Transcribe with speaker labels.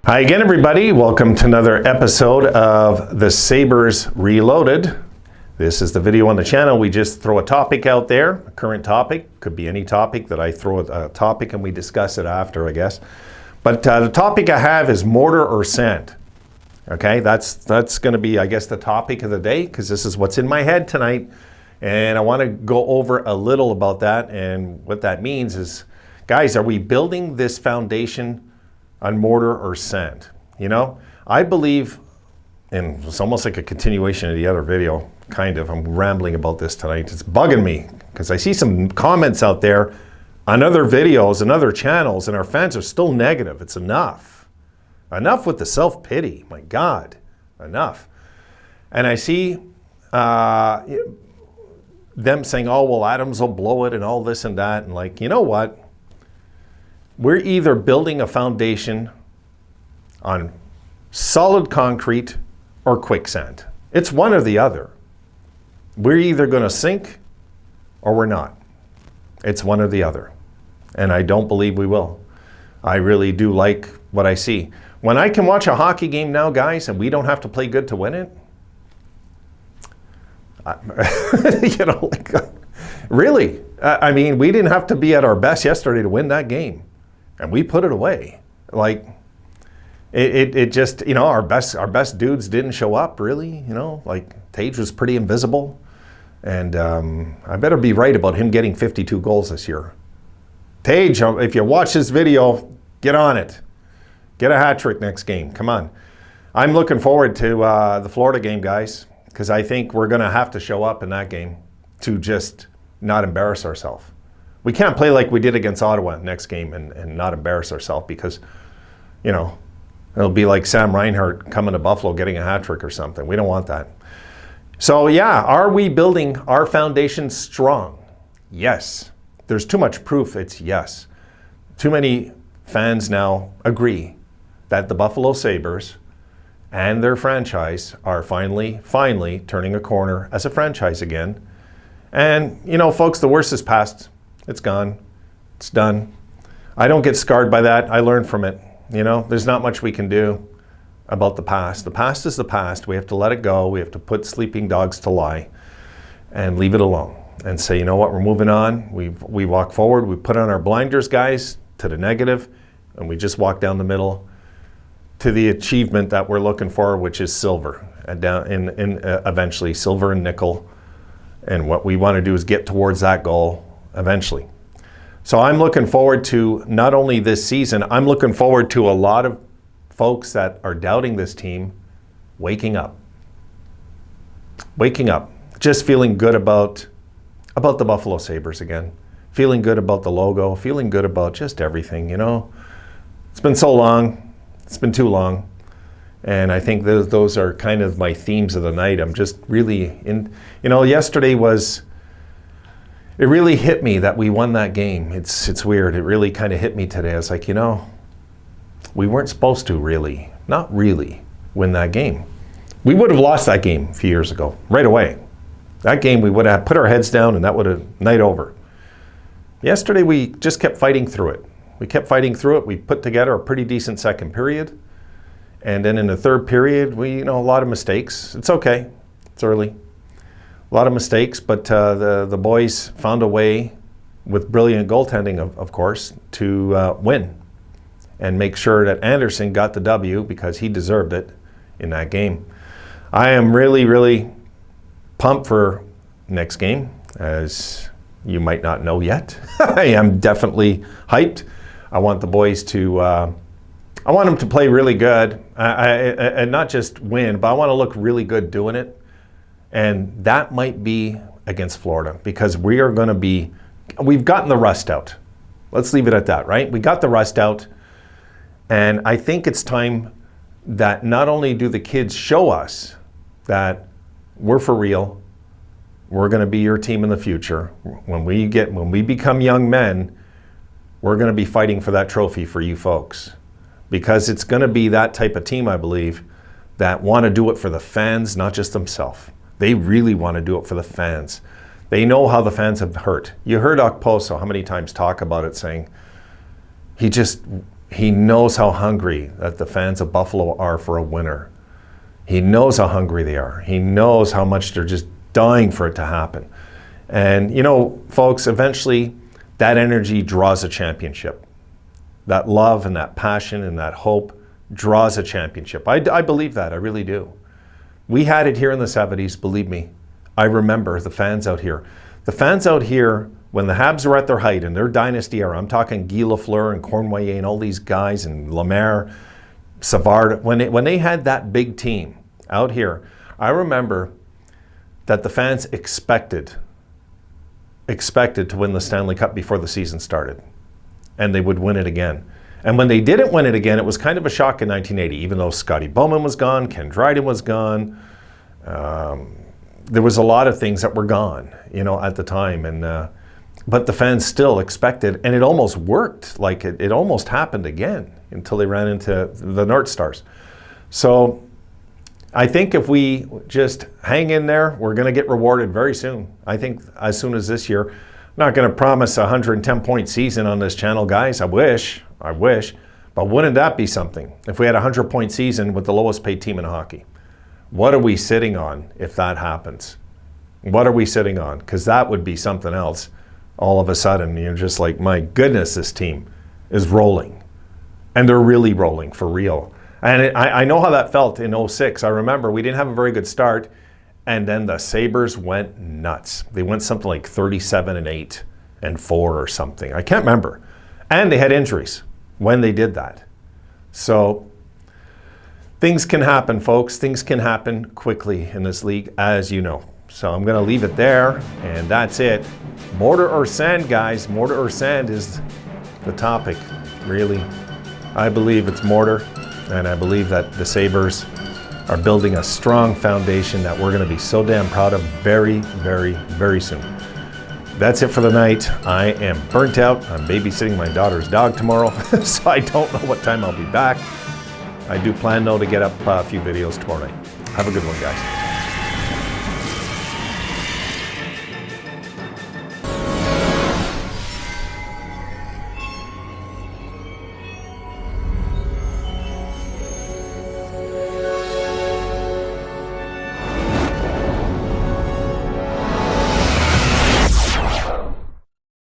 Speaker 1: Hi again, everybody. Welcome to another episode of the Sabres Reloaded. This is the video on the channel. We just throw a topic out there, a current topic. Could be any topic that I throw a topic and we discuss it after, I guess. But the topic I have is mortar or sand. Okay, that's going to be, I guess, the topic of the day because this is what's in my head tonight. And I want to go over a little about that. And what that means is, guys, are we building this foundation on mortar or sand? You know, I believe, and it's almost like a continuation of the other video, kind of. I'm rambling about this tonight. It's bugging me because I see some comments out there on other videos and other channels, and our fans are still negative. It's enough. Enough with the self-pity. My God, enough. And I see them saying, oh, well, Adams will blow it and all this and that. And like, you know what? We're either building a foundation on solid concrete or quicksand. It's one or the other. We're either going to sink or we're not. It's one or the other. And I don't believe we will. I really do like what I see. When I can watch a hockey game now, guys, and we don't have to play good to win it, you know, like, really, I mean, we didn't have to be at our best yesterday to win that game. And we put it away. Like, it just, you know, our best dudes didn't show up, really. You know, like, Tage was pretty invisible. And I better be right about him getting 52 goals this year. Tage, if you watch this video, get on it. Get a hat trick next game. Come on. I'm looking forward to the Florida game, guys, because I think we're going to have to show up in that game to just not embarrass ourselves. We can't play like we did against Ottawa next game and not embarrass ourselves because, you know, it'll be like Sam Reinhart coming to Buffalo getting a hat trick or something. We don't want that. So, yeah, are we building our foundation strong? Yes. There's too much proof it's yes. Too many fans now agree that the Buffalo Sabres and their franchise are finally turning a corner as a franchise again. And, you know, folks, the worst is past. It's gone. It's done. I don't get scarred by that. I learned from it. You know, there's not much we can do about the past. The past is the past. We have to let it go. We have to put sleeping dogs to lie and leave it alone and say, you know what, we're moving on. We walk forward. We put on our blinders, guys, to the negative, and we just walk down the middle to the achievement that we're looking for, which is silver, and down in eventually silver and nickel. And what we want to do is get towards that goal eventually. So I'm looking forward to not only this season, I'm looking forward to a lot of folks that are doubting this team waking up. Waking up. Just feeling good about the Buffalo Sabres again. Feeling good about the logo. Feeling good about just everything, you know. It's been so long. It's been too long. And I think those are kind of my themes of the night. I'm just really in, you know, yesterday was, it really hit me that we won that game. It's weird. It really kind of hit me today. I was like, you know, we weren't supposed to really, not really, win that game. We would have lost that game a few years ago, right away. That game, we would have put our heads down and that would have night over. Yesterday, we just kept fighting through it. We kept fighting through it. We put together a pretty decent second period. And then in the third period, a lot of mistakes. It's okay. It's early. A lot of mistakes, but the boys found a way, with brilliant goaltending, of course, to win and make sure that Anderson got the W because he deserved it in that game. I am really, really pumped for next game, as you might not know yet. I am definitely hyped. I want the boys to, I want them to play really good, and not just win, but I want to look really good doing it. And that might be against Florida because we are going to be, we've gotten the rust out. Let's leave it at that, right? We got the rust out. And I think it's time that not only do the kids show us that we're for real, we're going to be your team in the future. When we become young men, we're going to be fighting for that trophy for you folks. Because it's going to be that type of team, I believe, that want to do it for the fans, not just themselves. They really want to do it for the fans. They know how the fans have hurt. You heard Okposo how many times talk about it, saying he just he knows how hungry that the fans of Buffalo are for a winner. He knows how hungry they are. He knows how much they're just dying for it to happen. And, you know, folks, eventually that energy draws a championship. That love and that passion and that hope draws a championship. I believe that. I really do. We had it here in the 70s, believe me. I remember the fans out here. The fans out here, when the Habs were at their height in their dynasty era, I'm talking Guy Lafleur and Cornwallis and all these guys and Lemaire, Savard, when they had that big team out here, I remember that the fans expected to win the Stanley Cup before the season started, and they would win it again. And when they didn't win it again, it was kind of a shock in 1980, even though Scotty Bowman was gone, Ken Dryden was gone. There was a lot of things that were gone, you know, at the time. And but the fans still expected, and it almost worked. Like it almost happened again until they ran into the North Stars. So I think if we just hang in there, we're going to get rewarded very soon. I think as soon as this year. I'm not going to promise a 110-point season on this channel, guys. I wish. But wouldn't that be something? If we had a 100-point season with the lowest paid team in hockey. What are we sitting on if that happens? What are we sitting on? Because that would be something else. All of a sudden, you're just like, my goodness, this team is rolling. And they're really rolling, for real. And I know how that felt in 06. I remember we didn't have a very good start, and then the Sabres went nuts. They went something like 37-8 and 4 or something. I can't remember. And they had injuries when they did that. So things can happen, folks. Things can happen quickly in this league, as you know. So I'm going to leave it there, and that's it. Mortar or sand, guys. Mortar or sand is the topic, really. I believe it's mortar, and I believe that the Sabres are building a strong foundation that we're going to be so damn proud of very, very, very soon. That's it for the night. I am burnt out. I'm babysitting my daughter's dog tomorrow, so I don't know what time I'll be back. I do plan, though, to get up a few videos tomorrow night. Have a good one, guys.